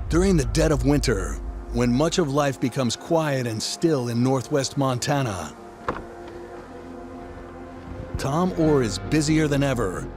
During the dead of winter, when much of life becomes quiet and still in northwest Montana, Tom Oar is busier than ever.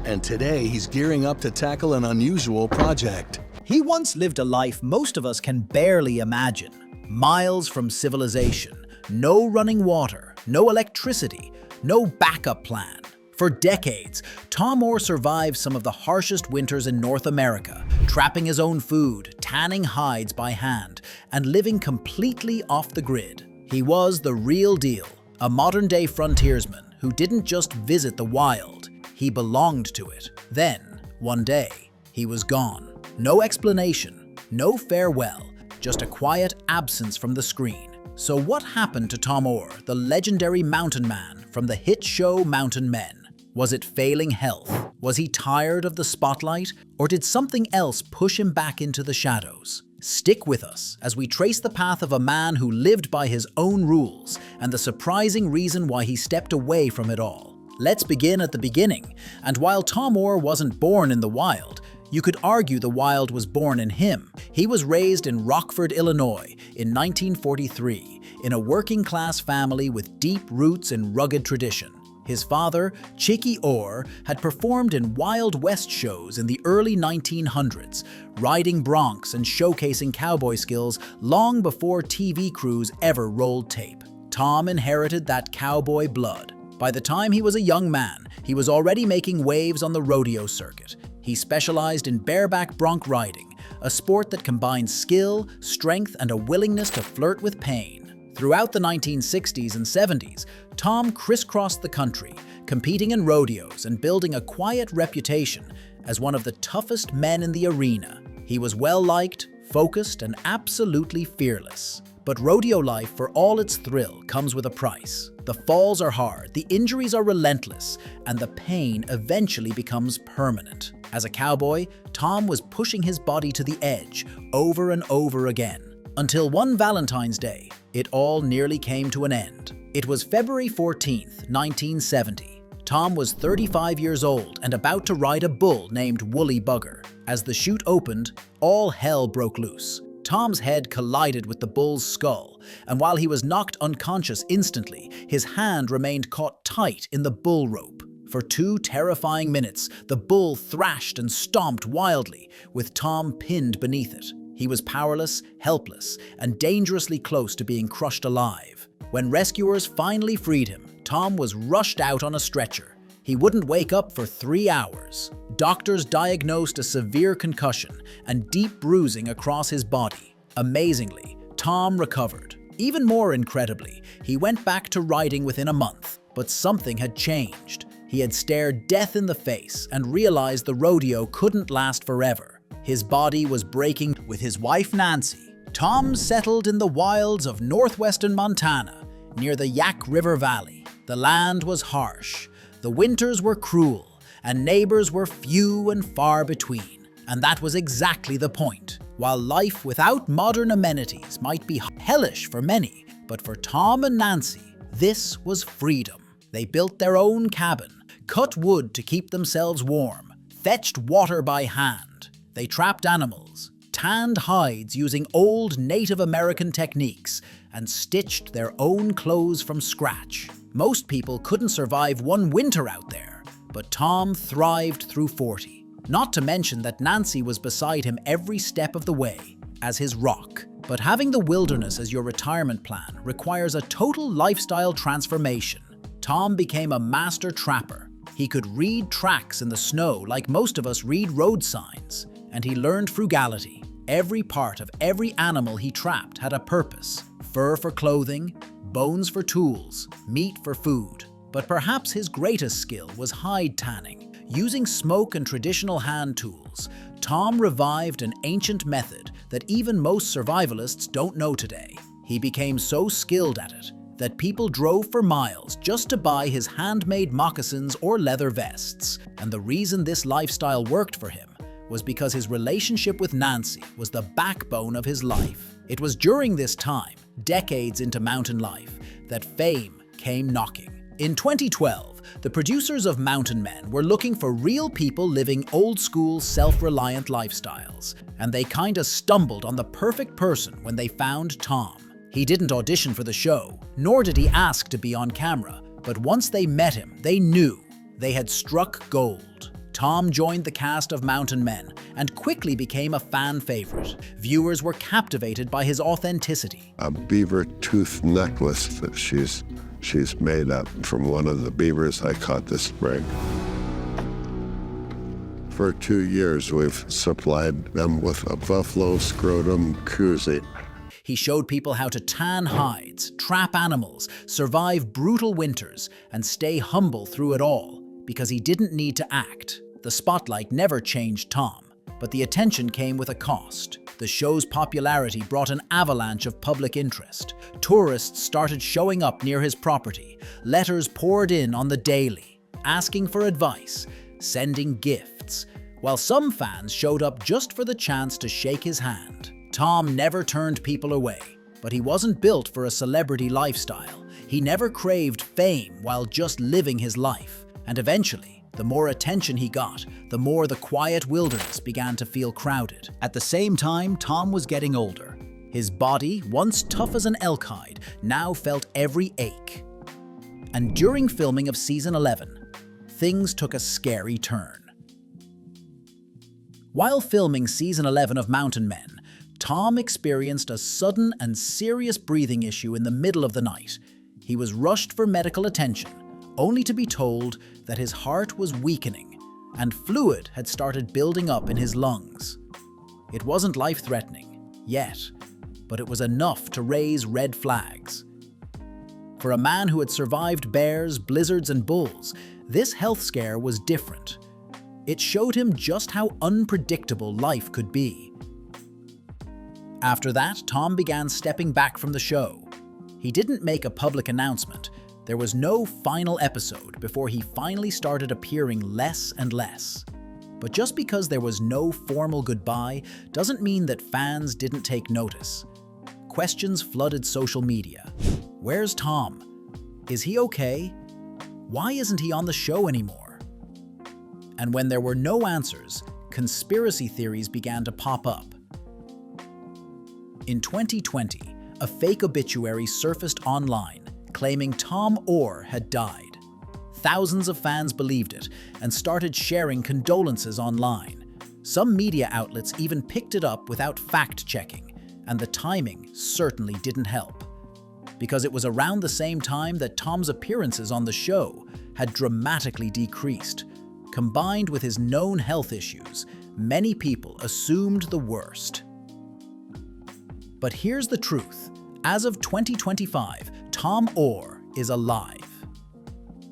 And today he's gearing up to tackle an unusual project. He once lived a life most of us can barely imagine. Miles from civilization, no running water, no electricity, no backup plan. For decades, Tom Oar survived some of the harshest winters in North America, trapping his own food, tanning hides by hand, and living completely off the grid. He was the real deal, a modern-day frontiersman who didn't just visit the wild, he belonged to it. Then, one day, he was gone. No explanation, no farewell, just a quiet absence from the screen. So what happened to Tom Oar, the legendary mountain man from the hit show Mountain Men? Was it failing health? Was he tired of the spotlight? Or did something else push him back into the shadows? Stick with us as we trace the path of a man who lived by his own rules and the surprising reason why he stepped away from it all. Let's begin at the beginning. And while Tom Oar wasn't born in the wild, you could argue the wild was born in him. He was raised in Rockford, Illinois in 1943 in a working-class family with deep roots in rugged tradition. His father, Chicky Oar, had performed in Wild West shows in the early 1900s, riding broncs and showcasing cowboy skills long before TV crews ever rolled tape. Tom inherited that cowboy blood. By the time he was a young man, he was already making waves on the rodeo circuit. He specialized in bareback bronc riding, a sport that combines skill, strength, and a willingness to flirt with pain. Throughout the 1960s and 70s, Tom crisscrossed the country, competing in rodeos and building a quiet reputation as one of the toughest men in the arena. He was well-liked, focused, and absolutely fearless. But rodeo life, for all its thrill, comes with a price. The falls are hard, the injuries are relentless, and the pain eventually becomes permanent. As a cowboy, Tom was pushing his body to the edge over and over again. Until one Valentine's Day, it all nearly came to an end. It was February 14th, 1970. Tom was 35 years old and about to ride a bull named Woolly Bugger. As the chute opened, all hell broke loose. Tom's head collided with the bull's skull, and while he was knocked unconscious instantly, his hand remained caught tight in the bull rope. For 2 terrifying minutes, the bull thrashed and stomped wildly, with Tom pinned beneath it. He was powerless, helpless, and dangerously close to being crushed alive. When rescuers finally freed him, Tom was rushed out on a stretcher. He wouldn't wake up for 3 hours. Doctors diagnosed a severe concussion and deep bruising across his body. Amazingly, Tom recovered. Even more incredibly, he went back to riding within a month, but something had changed. He had stared death in the face and realized the rodeo couldn't last forever. His body was breaking. With his wife Nancy, Tom settled in the wilds of northwestern Montana, near the Yak River Valley. The land was harsh, the winters were cruel, and neighbors were few and far between. And that was exactly the point. While life without modern amenities might be hellish for many, but for Tom and Nancy, this was freedom. They built their own cabin, cut wood to keep themselves warm, fetched water by hand. They trapped animals, tanned hides using old Native American techniques, and stitched their own clothes from scratch. Most people couldn't survive one winter out there, but Tom thrived through 40. Not to mention that Nancy was beside him every step of the way, as his rock. But having the wilderness as your retirement plan requires a total lifestyle transformation. Tom became a master trapper. He could read tracks in the snow like most of us read road signs. And he learned frugality. Every part of every animal he trapped had a purpose. Fur for clothing, bones for tools, meat for food. But perhaps his greatest skill was hide tanning. Using smoke and traditional hand tools, Tom revived an ancient method that even most survivalists don't know today. He became so skilled at it that people drove for miles just to buy his handmade moccasins or leather vests. And the reason this lifestyle worked for him was because his relationship with Nancy was the backbone of his life. It was during this time, decades into mountain life, that fame came knocking. In 2012, the producers of Mountain Men were looking for real people living old-school, self-reliant lifestyles, and they kinda stumbled on the perfect person when they found Tom. He didn't audition for the show, nor did he ask to be on camera, but once they met him, they knew they had struck gold. Tom joined the cast of Mountain Men and quickly became a fan favorite. Viewers were captivated by his authenticity. A beaver tooth necklace that she's made up from one of the beavers I caught this spring. For 2 years, we've supplied them with a buffalo scrotum koozie. He showed people how to tan hides, trap animals, survive brutal winters, and stay humble through it all, because he didn't need to act. The spotlight never changed Tom, but the attention came with a cost. The show's popularity brought an avalanche of public interest. Tourists started showing up near his property. Letters poured in on the daily, asking for advice, sending gifts, while some fans showed up just for the chance to shake his hand. Tom never turned people away, but he wasn't built for a celebrity lifestyle. He never craved fame while just living his life, and eventually, the more attention he got, the more the quiet wilderness began to feel crowded. At the same time, Tom was getting older. His body, once tough as an elk hide, now felt every ache. And during filming of season 11, things took a scary turn. While filming season 11 of Mountain Men, Tom experienced a sudden and serious breathing issue in the middle of the night. He was rushed for medical attention, only to be told that his heart was weakening and fluid had started building up in his lungs. It wasn't life-threatening, yet, but it was enough to raise red flags. For a man who had survived bears, blizzards, and bulls, this health scare was different. It showed him just how unpredictable life could be. After that, Tom began stepping back from the show. He didn't make a public announcement. There was no final episode before he finally started appearing less and less. But just because there was no formal goodbye doesn't mean that fans didn't take notice. Questions flooded social media. Where's Tom? Is he okay? Why isn't he on the show anymore? And when there were no answers, conspiracy theories began to pop up. In 2020, a fake obituary surfaced online claiming Tom Oar had died. Thousands of fans believed it and started sharing condolences online. Some media outlets even picked it up without fact-checking, and the timing certainly didn't help. Because it was around the same time that Tom's appearances on the show had dramatically decreased. Combined with his known health issues, many people assumed the worst. But here's the truth. As of 2025, Tom Oar is alive.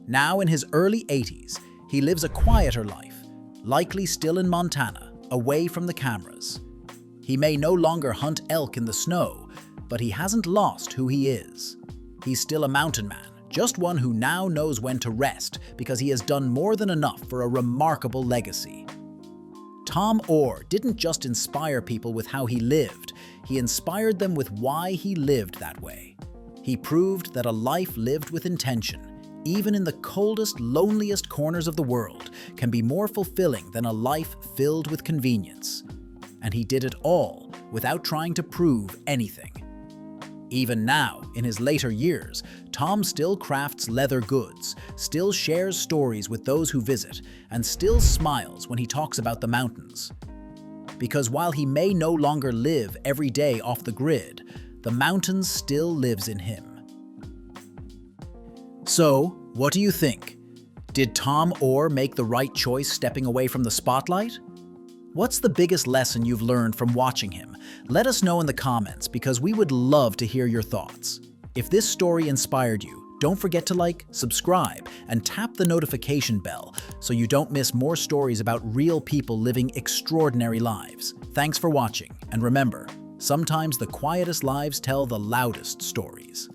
Now in his early 80s, he lives a quieter life, likely still in Montana, away from the cameras. He may no longer hunt elk in the snow, but he hasn't lost who he is. He's still a mountain man, just one who now knows when to rest because he has done more than enough for a remarkable legacy. Tom Oar didn't just inspire people with how he lived, he inspired them with why he lived that way. He proved that a life lived with intention, even in the coldest, loneliest corners of the world, can be more fulfilling than a life filled with convenience. And he did it all without trying to prove anything. Even now, in his later years, Tom still crafts leather goods, still shares stories with those who visit, and still smiles when he talks about the mountains. Because while he may no longer live every day off the grid, the mountains still lives in him. So, what do you think? Did Tom Oar make the right choice stepping away from the spotlight? What's the biggest lesson you've learned from watching him? Let us know in the comments because we would love to hear your thoughts. If this story inspired you, don't forget to like, subscribe, and tap the notification bell so you don't miss more stories about real people living extraordinary lives. Thanks for watching, and remember, sometimes the quietest lives tell the loudest stories.